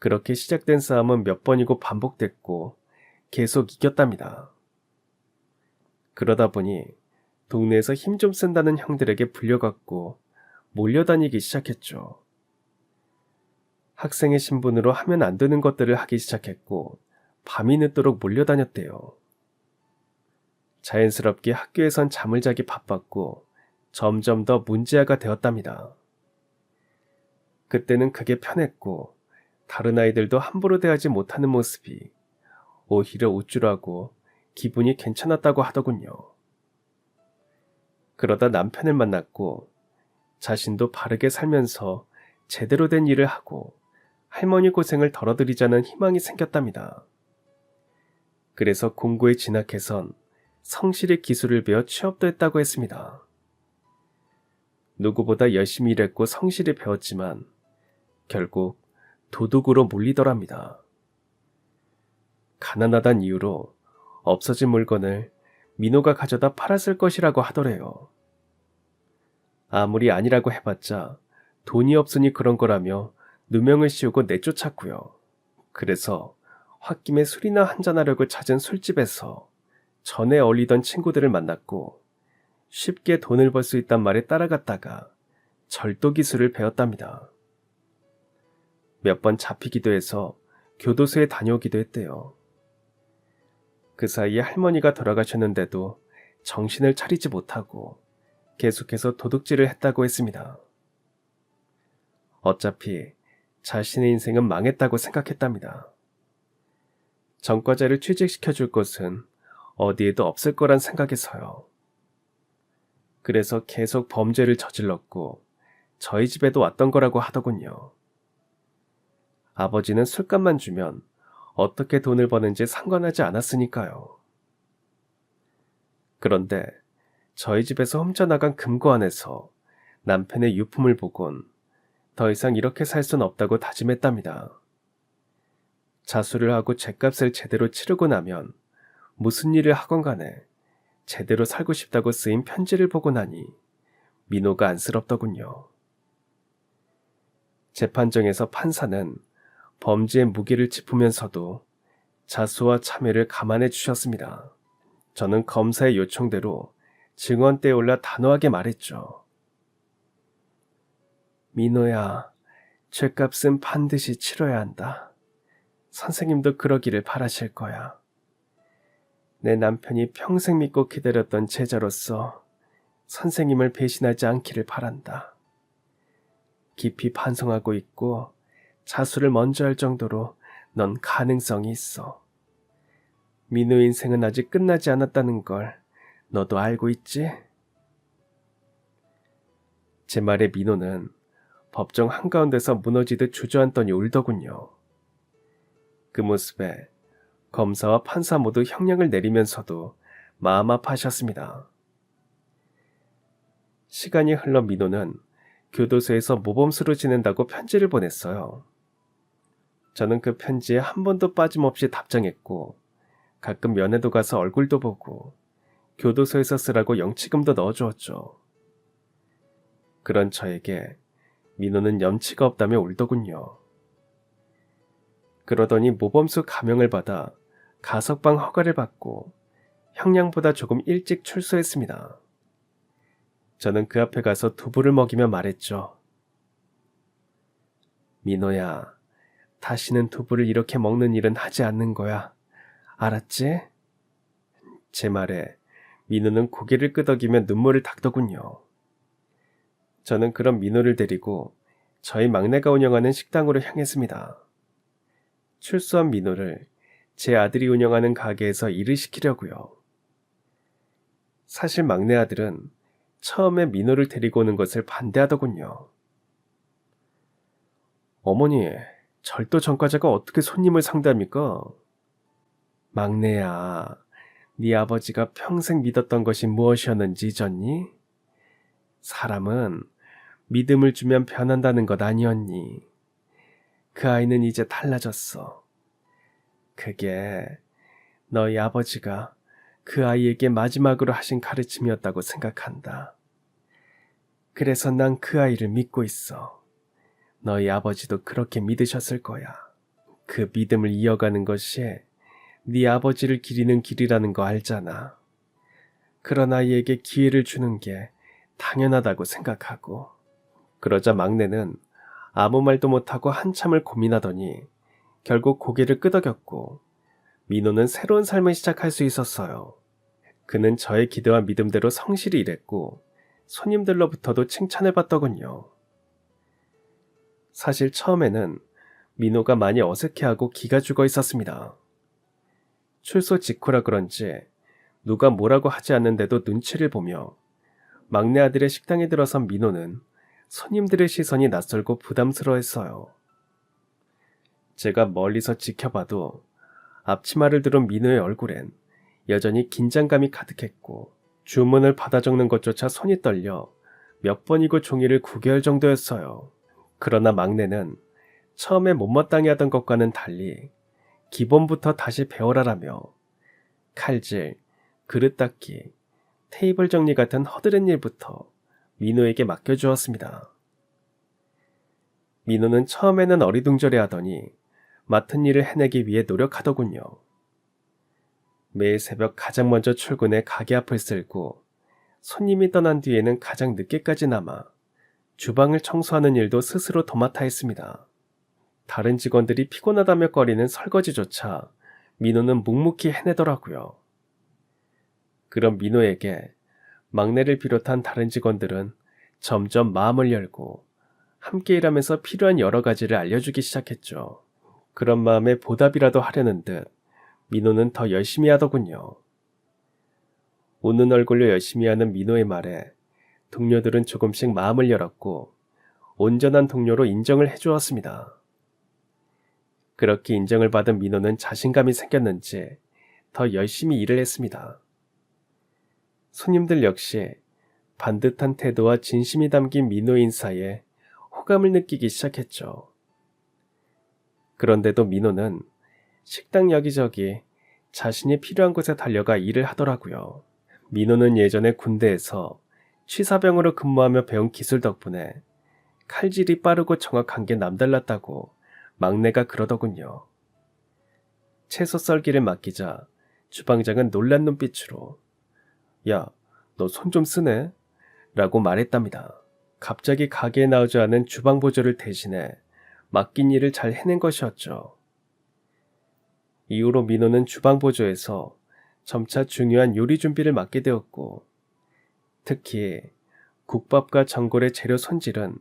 그렇게 시작된 싸움은 몇 번이고 반복됐고 계속 이겼답니다. 그러다 보니 동네에서 힘 좀 쓴다는 형들에게 불려갔고 몰려다니기 시작했죠. 학생의 신분으로 하면 안 되는 것들을 하기 시작했고 밤이 늦도록 몰려다녔대요. 자연스럽게 학교에선 잠을 자기 바빴고 점점 더 문제아가 되었답니다. 그때는 그게 편했고 다른 아이들도 함부로 대하지 못하는 모습이 오히려 우쭐하고 기분이 괜찮았다고 하더군요. 그러다 남편을 만났고 자신도 바르게 살면서 제대로 된 일을 하고 할머니 고생을 덜어드리자는 희망이 생겼답니다. 그래서 공고에 진학해선 성실히 기술을 배워 취업도 했다고 했습니다. 누구보다 열심히 일했고 성실히 배웠지만 결국 도둑으로 몰리더랍니다. 가난하단 이유로 없어진 물건을 민호가 가져다 팔았을 것이라고 하더래요. 아무리 아니라고 해봤자 돈이 없으니 그런 거라며 누명을 씌우고 내쫓았고요. 그래서 홧김에 술이나 한잔하려고 찾은 술집에서 전에 어울리던 친구들을 만났고 쉽게 돈을 벌 수 있단 말에 따라갔다가 절도 기술을 배웠답니다. 몇 번 잡히기도 해서 교도소에 다녀오기도 했대요. 그 사이에 할머니가 돌아가셨는데도 정신을 차리지 못하고 계속해서 도둑질을 했다고 했습니다. 어차피 자신의 인생은 망했다고 생각했답니다. 전과자를 취직시켜줄 곳은 어디에도 없을 거란 생각에서요. 그래서 계속 범죄를 저질렀고 저희 집에도 왔던 거라고 하더군요. 아버지는 술값만 주면 어떻게 돈을 버는지 상관하지 않았으니까요. 그런데 저희 집에서 훔쳐나간 금고 안에서 남편의 유품을 보곤 더 이상 이렇게 살 순 없다고 다짐했답니다. 자수를 하고 죗값을 제대로 치르고 나면 무슨 일을 하건 간에 제대로 살고 싶다고 쓰인 편지를 보고 나니 민호가 안쓰럽더군요. 재판정에서 판사는 범죄의 무게를 짚으면서도 자수와 참회를 감안해 주셨습니다. 저는 검사의 요청대로 증언대에 올라 단호하게 말했죠. 민호야, 죗값은 반드시 치러야 한다. 선생님도 그러기를 바라실 거야. 내 남편이 평생 믿고 기다렸던 제자로서 선생님을 배신하지 않기를 바란다. 깊이 반성하고 있고 자수를 먼저 할 정도로 넌 가능성이 있어. 민호 인생은 아직 끝나지 않았다는 걸 너도 알고 있지? 제 말에 민호는 법정 한가운데서 무너지듯 주저앉더니 울더군요. 그 모습에 검사와 판사 모두 형량을 내리면서도 마음 아파하셨습니다. 시간이 흘러 민호는 교도소에서 모범수로 지낸다고 편지를 보냈어요. 저는 그 편지에 한 번도 빠짐없이 답장했고 가끔 면회도 가서 얼굴도 보고 교도소에서 쓰라고 영치금도 넣어주었죠. 그런 저에게 민호는 염치가 없다며 울더군요. 그러더니 모범수 감형을 받아 가석방 허가를 받고 형량보다 조금 일찍 출소했습니다. 저는 그 앞에 가서 두부를 먹이며 말했죠. 민호야, 다시는 두부를 이렇게 먹는 일은 하지 않는 거야. 알았지? 제 말에 민호는 고개를 끄덕이며 눈물을 닦더군요. 저는 그런 민호를 데리고 저희 막내가 운영하는 식당으로 향했습니다. 출소한 민호를 제 아들이 운영하는 가게에서 일을 시키려고요. 사실 막내 아들은 처음에 민호를 데리고 오는 것을 반대하더군요. 어머니, 절도 전과자가 어떻게 손님을 상대합니까? 막내야, 네 아버지가 평생 믿었던 것이 무엇이었는지 잊었니? 사람은 믿음을 주면 변한다는 것 아니었니? 그 아이는 이제 달라졌어. 그게 너희 아버지가 그 아이에게 마지막으로 하신 가르침이었다고 생각한다. 그래서 난 그 아이를 믿고 있어. 너희 아버지도 그렇게 믿으셨을 거야. 그 믿음을 이어가는 것이 네 아버지를 기리는 길이라는 거 알잖아. 그런 아이에게 기회를 주는 게 당연하다고 생각하고. 그러자 막내는 아무 말도 못하고 한참을 고민하더니 결국 고개를 끄덕였고 민호는 새로운 삶을 시작할 수 있었어요. 그는 저의 기대와 믿음대로 성실히 일했고 손님들로부터도 칭찬을 받더군요. 사실 처음에는 민호가 많이 어색해하고 기가 죽어 있었습니다. 출소 직후라 그런지 누가 뭐라고 하지 않는데도 눈치를 보며 막내 아들의 식당에 들어선 민호는 손님들의 시선이 낯설고 부담스러워했어요. 제가 멀리서 지켜봐도 앞치마를 두른 민호의 얼굴엔 여전히 긴장감이 가득했고 주문을 받아 적는 것조차 손이 떨려 몇 번이고 종이를 구겨할 정도였어요. 그러나 막내는 처음에 못마땅해 하던 것과는 달리 기본부터 다시 배워라라며 칼질, 그릇 닦기, 테이블 정리 같은 허드렛 일부터 민호에게 맡겨주었습니다. 민호는 처음에는 어리둥절해 하더니 맡은 일을 해내기 위해 노력하더군요. 매일 새벽 가장 먼저 출근해 가게 앞을 쓸고 손님이 떠난 뒤에는 가장 늦게까지 남아 주방을 청소하는 일도 스스로 도맡아 했습니다. 다른 직원들이 피곤하다며 꺼리는 설거지조차 민호는 묵묵히 해내더라고요. 그런 민호에게 막내를 비롯한 다른 직원들은 점점 마음을 열고 함께 일하면서 필요한 여러 가지를 알려주기 시작했죠. 그런 마음에 보답이라도 하려는 듯 민호는 더 열심히 하더군요. 웃는 얼굴로 열심히 하는 민호의 말에 동료들은 조금씩 마음을 열었고 온전한 동료로 인정을 해주었습니다. 그렇게 인정을 받은 민호는 자신감이 생겼는지 더 열심히 일을 했습니다. 손님들 역시 반듯한 태도와 진심이 담긴 민호의 인사에 호감을 느끼기 시작했죠. 그런데도 민호는 식당 여기저기 자신이 필요한 곳에 달려가 일을 하더라고요. 민호는 예전에 군대에서 취사병으로 근무하며 배운 기술 덕분에 칼질이 빠르고 정확한 게 남달랐다고 막내가 그러더군요. 채소 썰기를 맡기자 주방장은 놀란 눈빛으로 "야, 너 손 좀 쓰네?" 라고 말했답니다. 갑자기 가게에 나오지 않은 주방 보조를 대신해 맡긴 일을 잘 해낸 것이었죠. 이후로 민호는 주방 보조에서 점차 중요한 요리 준비를 맡게 되었고 특히 국밥과 전골의 재료 손질은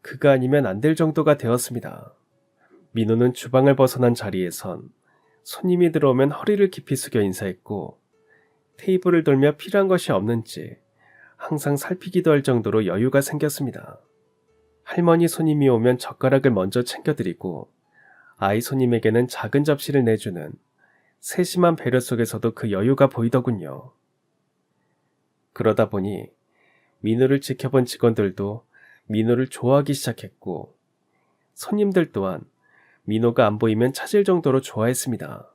그가 아니면 안 될 정도가 되었습니다. 민호는 주방을 벗어난 자리에선 손님이 들어오면 허리를 깊이 숙여 인사했고 테이블을 돌며 필요한 것이 없는지 항상 살피기도 할 정도로 여유가 생겼습니다. 할머니 손님이 오면 젓가락을 먼저 챙겨드리고 아이 손님에게는 작은 접시를 내주는 세심한 배려 속에서도 그 여유가 보이더군요. 그러다 보니 민호를 지켜본 직원들도 민호를 좋아하기 시작했고 손님들 또한 민호가 안 보이면 찾을 정도로 좋아했습니다.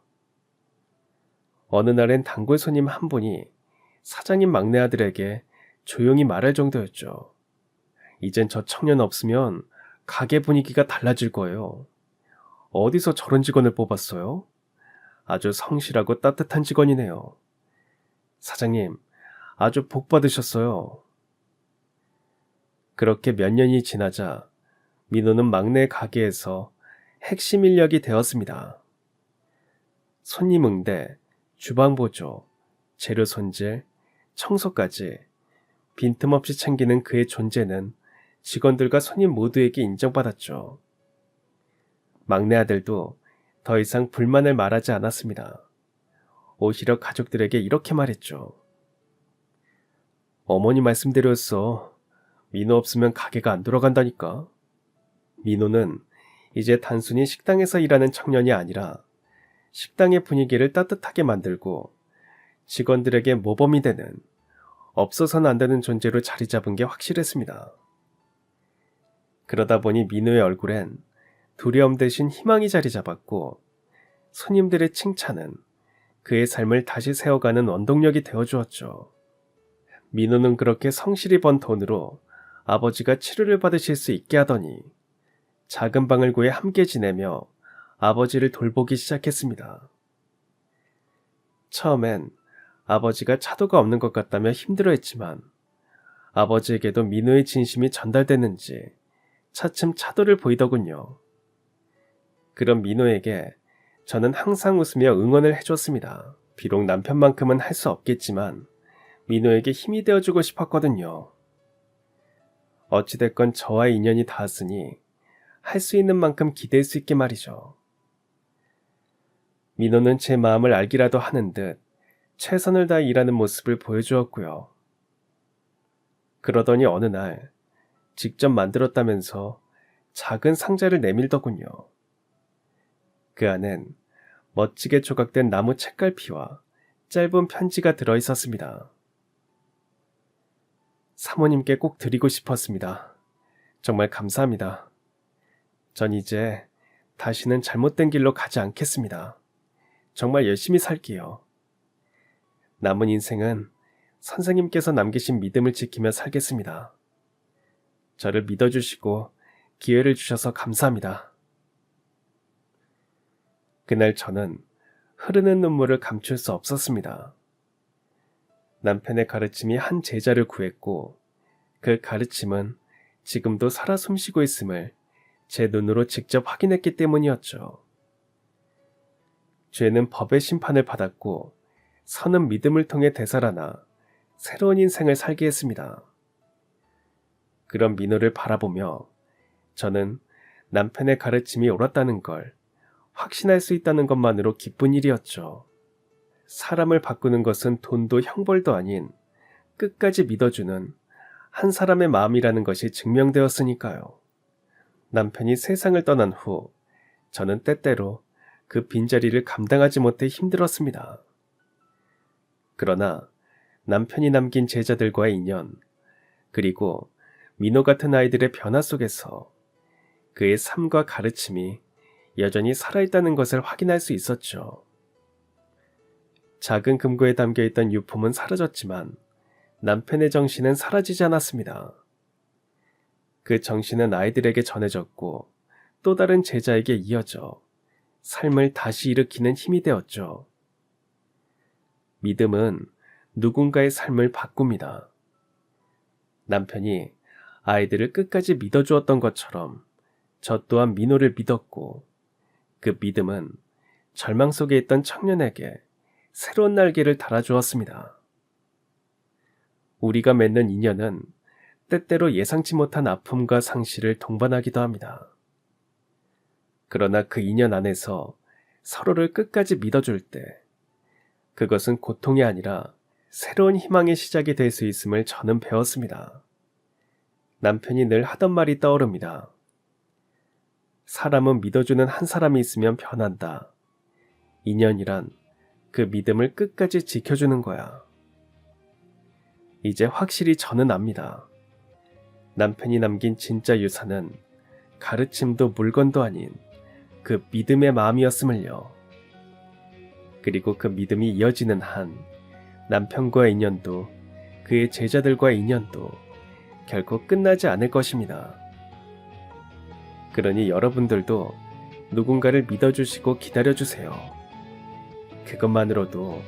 어느 날엔 단골 손님 한 분이 사장님 막내 아들에게 조용히 말할 정도였죠. "이젠 저 청년 없으면 가게 분위기가 달라질 거예요. 어디서 저런 직원을 뽑았어요? 아주 성실하고 따뜻한 직원이네요. 사장님, 아주 복 받으셨어요." 그렇게 몇 년이 지나자 민호는 막내 가게에서 핵심 인력이 되었습니다. 손님 응대, 주방 보조, 재료 손질, 청소까지 빈틈없이 챙기는 그의 존재는 직원들과 손님 모두에게 인정받았죠. 막내 아들도 더 이상 불만을 말하지 않았습니다. 오히려 가족들에게 이렇게 말했죠. "어머니 말씀대로였어. 민호 없으면 가게가 안 돌아간다니까." 민호는 이제 단순히 식당에서 일하는 청년이 아니라 식당의 분위기를 따뜻하게 만들고 직원들에게 모범이 되는 없어서는 안 되는 존재로 자리 잡은 게 확실했습니다. 그러다 보니 민호의 얼굴엔 두려움 대신 희망이 자리 잡았고 손님들의 칭찬은 그의 삶을 다시 세워가는 원동력이 되어주었죠. 민호는 그렇게 성실히 번 돈으로 아버지가 치료를 받으실 수 있게 하더니 작은 방을 구해 함께 지내며 아버지를 돌보기 시작했습니다. 처음엔 아버지가 차도가 없는 것 같다며 힘들어했지만 아버지에게도 민호의 진심이 전달됐는지 차츰 차도를 보이더군요. 그런 민호에게 저는 항상 웃으며 응원을 해줬습니다. 비록 남편만큼은 할 수 없겠지만 민호에게 힘이 되어주고 싶었거든요. 어찌됐건 저와의 인연이 닿았으니 할 수 있는 만큼 기댈 수 있게 말이죠. 민호는 제 마음을 알기라도 하는 듯 최선을 다해 일하는 모습을 보여주었고요. 그러더니 어느 날 직접 만들었다면서 작은 상자를 내밀더군요. 그 안엔 멋지게 조각된 나무 책갈피와 짧은 편지가 들어있었습니다. 사모님께 꼭 드리고 싶었습니다. 정말 감사합니다. 전 이제 다시는 잘못된 길로 가지 않겠습니다. 정말 열심히 살게요. 남은 인생은 선생님께서 남기신 믿음을 지키며 살겠습니다. 저를 믿어주시고 기회를 주셔서 감사합니다. 그날 저는 흐르는 눈물을 감출 수 없었습니다. 남편의 가르침이 한 제자를 구했고 그 가르침은 지금도 살아 숨쉬고 있음을 제 눈으로 직접 확인했기 때문이었죠. 죄는 법의 심판을 받았고 선은 믿음을 통해 되살아나 새로운 인생을 살게 했습니다. 그런 민호를 바라보며 저는 남편의 가르침이 옳았다는 걸 확신할 수 있다는 것만으로 기쁜 일이었죠. 사람을 바꾸는 것은 돈도 형벌도 아닌 끝까지 믿어주는 한 사람의 마음이라는 것이 증명되었으니까요. 남편이 세상을 떠난 후 저는 때때로 그 빈자리를 감당하지 못해 힘들었습니다. 그러나 남편이 남긴 제자들과의 인연, 그리고 민호 같은 아이들의 변화 속에서 그의 삶과 가르침이 여전히 살아있다는 것을 확인할 수 있었죠. 작은 금고에 담겨있던 유품은 사라졌지만 남편의 정신은 사라지지 않았습니다. 그 정신은 아이들에게 전해졌고 또 다른 제자에게 이어져 삶을 다시 일으키는 힘이 되었죠. 믿음은 누군가의 삶을 바꿉니다. 남편이 아이들을 끝까지 믿어주었던 것처럼 저 또한 민호를 믿었고 그 믿음은 절망 속에 있던 청년에게 새로운 날개를 달아주었습니다. 우리가 맺는 인연은 때때로 예상치 못한 아픔과 상실을 동반하기도 합니다. 그러나 그 인연 안에서 서로를 끝까지 믿어줄 때 그것은 고통이 아니라 새로운 희망의 시작이 될 수 있음을 저는 배웠습니다. 남편이 늘 하던 말이 떠오릅니다. 사람은 믿어주는 한 사람이 있으면 변한다. 인연이란 그 믿음을 끝까지 지켜주는 거야. 이제 확실히 저는 압니다. 남편이 남긴 진짜 유산은 가르침도 물건도 아닌 그 믿음의 마음이었음을요. 그리고 그 믿음이 이어지는 한 남편과의 인연도 그의 제자들과의 인연도 결코 끝나지 않을 것입니다. 그러니 여러분들도 누군가를 믿어주시고 기다려주세요. 그것만으로도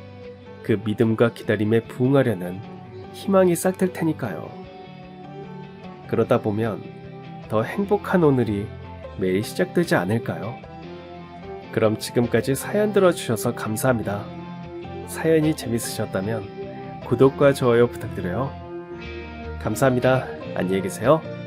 그 믿음과 기다림에 부응하려는 희망이 싹틀 테니까요. 그러다 보면 더 행복한 오늘이 매일 시작되지 않을까요? 그럼 지금까지 사연 들어주셔서 감사합니다. 사연이 재밌으셨다면 구독과 좋아요 부탁드려요. 감사합니다. 안녕히 계세요.